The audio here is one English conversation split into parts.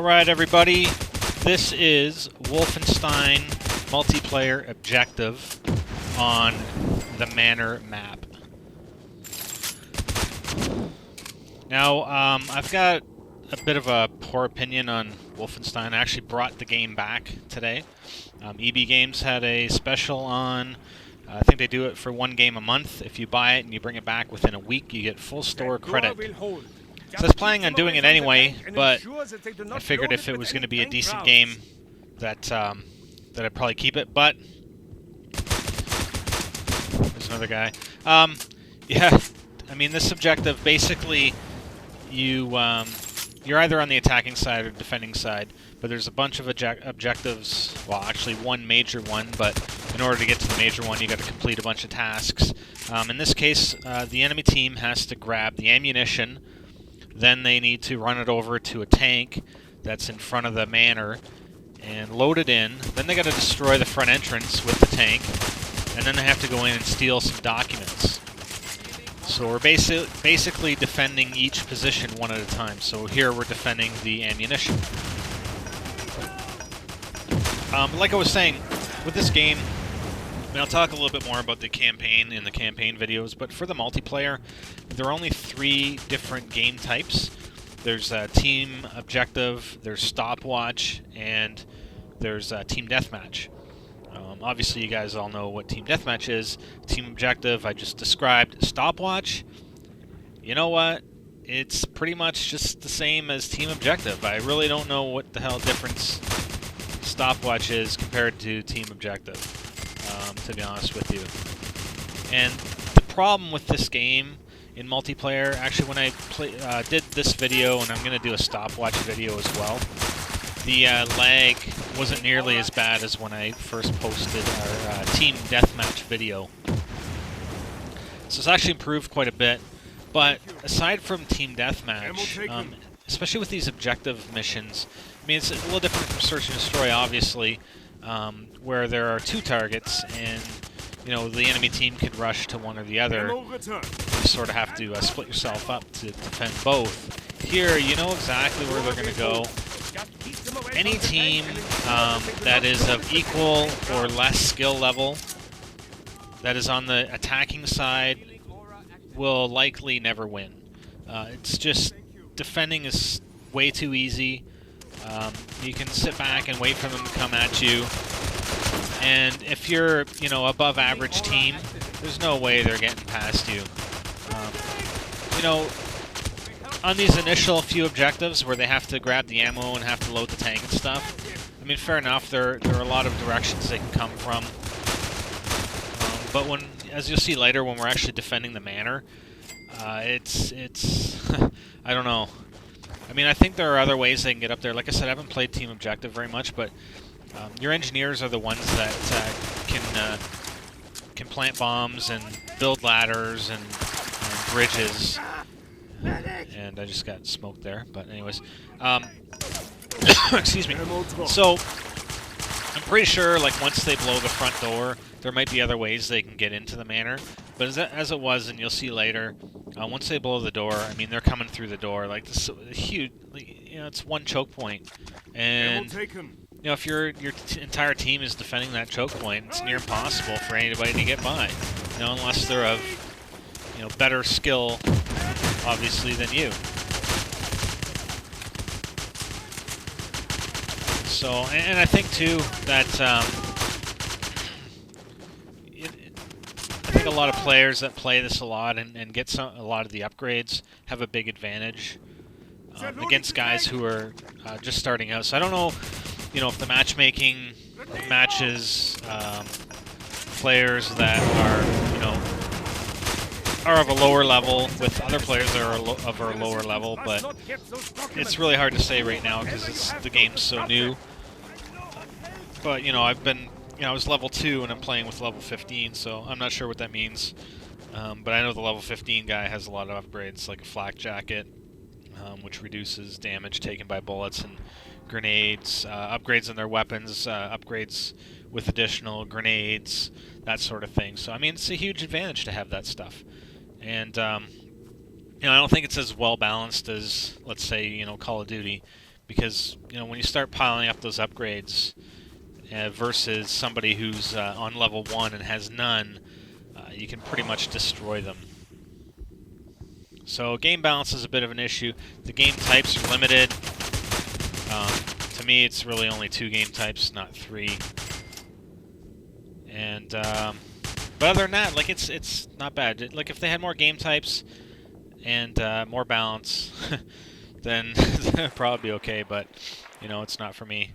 Alright everybody, this is Wolfenstein multiplayer objective on the Manor map. Now, I've got a bit of a poor opinion on Wolfenstein. I actually brought the game back today. EB Games had a special on, I think they do it for one game a month. If you buy it and you bring it back within a week, you get full store credit. So I was planning on doing it anyway, but I figured if it was going to be a decent game, that I'd probably keep it. But there's another guy. Yeah, I mean this objective basically you're either on the attacking side or defending side. But there's a bunch of objectives. Well, actually one major one, but in order to get to the major one, you got to complete a bunch of tasks. In this case, the enemy team has to grab the ammunition. Then they need to run it over to a tank that's in front of the manor and load it in. Then they got to destroy the front entrance with the tank, and then they have to go in and steal some documents. So we're basically defending each position one at a time. So here we're defending the ammunition. Like I was saying, with this game, I mean, I'll talk a little bit more about the campaign in the campaign videos, but for the multiplayer, there are only 3 different game types. There's team objective, there's stopwatch, and there's team deathmatch. Obviously, you guys all know what team deathmatch is. Team objective, I just described. Stopwatch, you know what? It's pretty much just the same as team objective. I really don't know what the hell difference stopwatch is compared to team objective, to be honest with you. And the problem with this game in multiplayer, actually when I did this video, and I'm going to do a stopwatch video as well, the lag wasn't nearly as bad as when I first posted our team deathmatch video. So it's actually improved quite a bit. But aside from team deathmatch, especially with these objective missions, I mean, it's a little different from search and destroy, obviously, where there are 2 targets, and you know the enemy team could rush to one or the other. You sort of have to split yourself up to defend both. Here, you know exactly where they're going to go. Any team that is of equal or less skill level, that is on the attacking side, will likely never win. It's just defending is way too easy. You can sit back and wait for them to come at you, and if you're, you know, above average team, there's no way they're getting past you. You know, on these initial few objectives where they have to grab the ammo and have to load the tank and stuff, I mean, fair enough, there are a lot of directions they can come from. But when, as you'll see later, when we're actually defending the manor, it's I don't know. I mean, I think there are other ways they can get up there. Like I said, I haven't played Team Objective very much, but your engineers are the ones that can plant bombs and build ladders and bridges. And I just got smoked there, but anyways. Excuse me. So, I'm pretty sure, like, once they blow the front door, there might be other ways they can get into the manor. But as it was, and you'll see later, once they blow the door, I mean, they're coming through the door. Like, this huge, you know, it's one choke point. And, you know, if your entire team is defending that choke point, it's near impossible for anybody to get by. You know, unless they're of, you know, better skill, obviously, than you. So, and I think, too, that, I think a lot of players that play this a lot and get a lot of the upgrades have a big advantage against guys who are just starting out. So I don't know, you know, if the matchmaking matches players that are, you know, are of a lower level with other players that are of a lower level, but it's really hard to say right now because the game's so new. But, you know, I was level 2 and I'm playing with level 15, so I'm not sure what that means. But I know the level 15 guy has a lot of upgrades, like a flak jacket, which reduces damage taken by bullets, and grenades, upgrades in their weapons, upgrades with additional grenades, that sort of thing. So, I mean, it's a huge advantage to have that stuff. And, you know, I don't think it's as well balanced as, let's say, you know, Call of Duty, because when you start piling up those upgrades versus somebody who's on level 1 and has none, you can pretty much destroy them. So game balance is a bit of an issue. The game types are limited. To me, it's really only 2 game types, not 3. And but other than that, like it's not bad. Like if they had more game types and more balance, then it'd probably be okay. But it's not for me.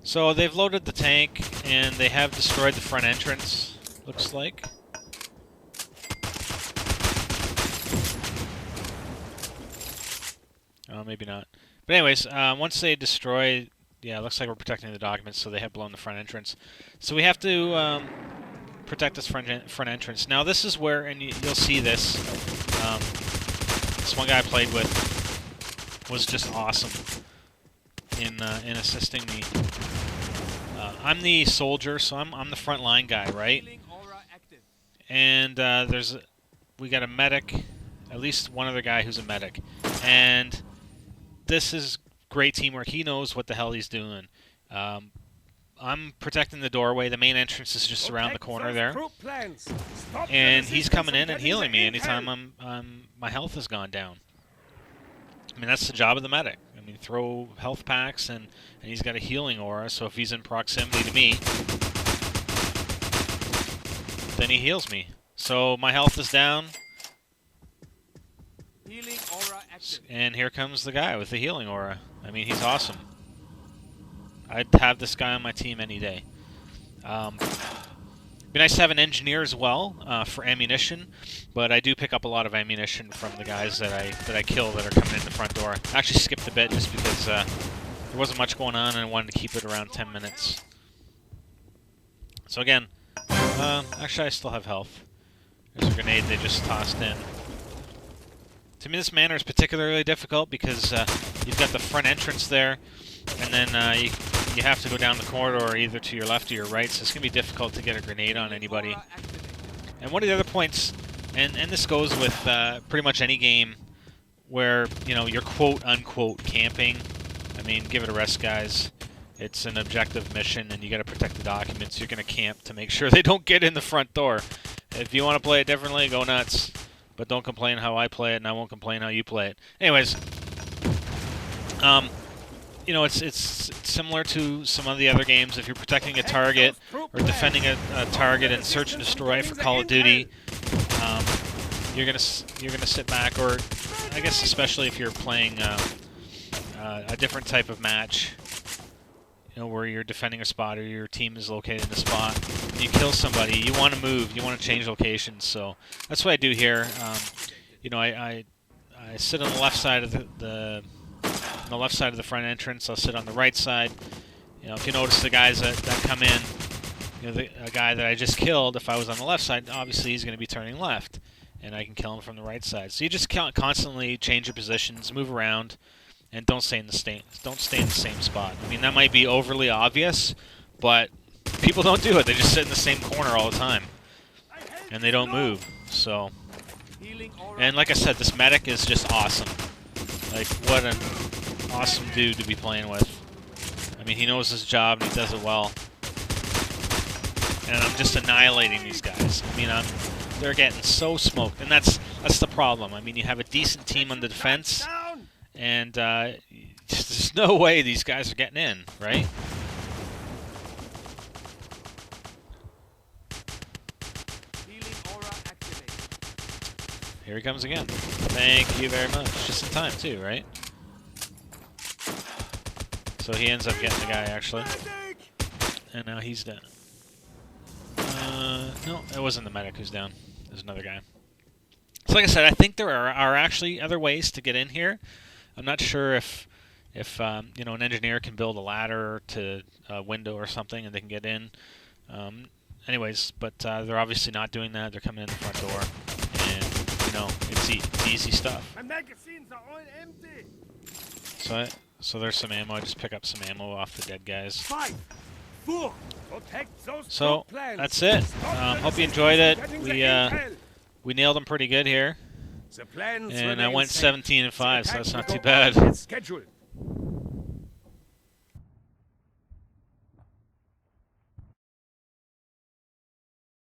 So they've loaded the tank and they have destroyed the front entrance. Looks like. Oh, maybe not. But anyways, once they destroy, yeah, it looks like we're protecting the documents, so they have blown the front entrance. So we have to protect this front entrance. Now this is where, and you'll see this, this one guy I played with was just awesome in assisting me. I'm the soldier, so I'm the front line guy, right? And we got a medic, at least one other guy who's a medic, and this is great teamwork. He knows what the hell he's doing. I'm protecting the doorway. The main entrance is just around the corner there, and he's coming in and healing me anytime my health has gone down. I mean, that's the job of the medic. I mean, throw health packs, and he's got a healing aura, so if he's in proximity to me, then he heals me. So my health is down, and here comes the guy with the healing aura. I mean, he's awesome. I'd have this guy on my team any day. Be nice to have an engineer as well for ammunition, but I do pick up a lot of ammunition from the guys that I kill that are coming in the front door. I actually skipped a bit just because there wasn't much going on and I wanted to keep it around 10 minutes. So again, actually I still have health. There's a grenade they just tossed in. To me, this manor is particularly difficult because you've got the front entrance there, and then you have to go down the corridor either to your left or your right, so it's going to be difficult to get a grenade on anybody. And one of the other points, and this goes with pretty much any game where, you're quote-unquote camping. I mean, give it a rest, guys. It's an objective mission, and you got to protect the documents. You're going to camp to make sure they don't get in the front door. If you want to play it differently, go nuts. But don't complain how I play it, and I won't complain how you play it. Anyways, it's similar to some of the other games. If you're protecting a target or defending a target in Search and Destroy for Call of Duty, you're gonna sit back, or I guess especially if you're playing a different type of match, where you're defending a spot or your team is located in a spot. You kill somebody, you want to move, you want to change locations. So that's what I do here. I sit on the left side of the front entrance. I'll sit on the right side. If you notice the guys that come in, a guy that I just killed, if I was on the left side, obviously he's going to be turning left, and I can kill him from the right side. So you just constantly change your positions, move around, and don't stay in the same spot. I mean, that might be overly obvious, but people don't do it. They just sit in the same corner all the time, and they don't move. So, and like I said, this medic is just awesome. Like, what an awesome dude to be playing with. I mean, he knows his job and he does it well. And I'm just annihilating these guys. I mean, they're getting so smoked, and that's the problem. I mean, you have a decent team on the defense, and there's no way these guys are getting in, right? Here he comes again. Thank you very much. Just in time, too, right? So he ends up getting the guy, actually. And now he's down. No, it wasn't the medic who's down. There's another guy. So like I said, I think there are actually other ways to get in here. I'm not sure if an engineer can build a ladder to a window or something and they can get in. Anyways, but they're obviously not doing that. They're coming in the front door. And, it's easy stuff. My magazines are all empty. So there's some ammo. I just pick up some ammo off the dead guys. 5, 4, protect those. So that's it. Hope you enjoyed it. We nailed them pretty good here. The plans And I went remain 17 and 5, so set. that's not too Tactical bad. schedule.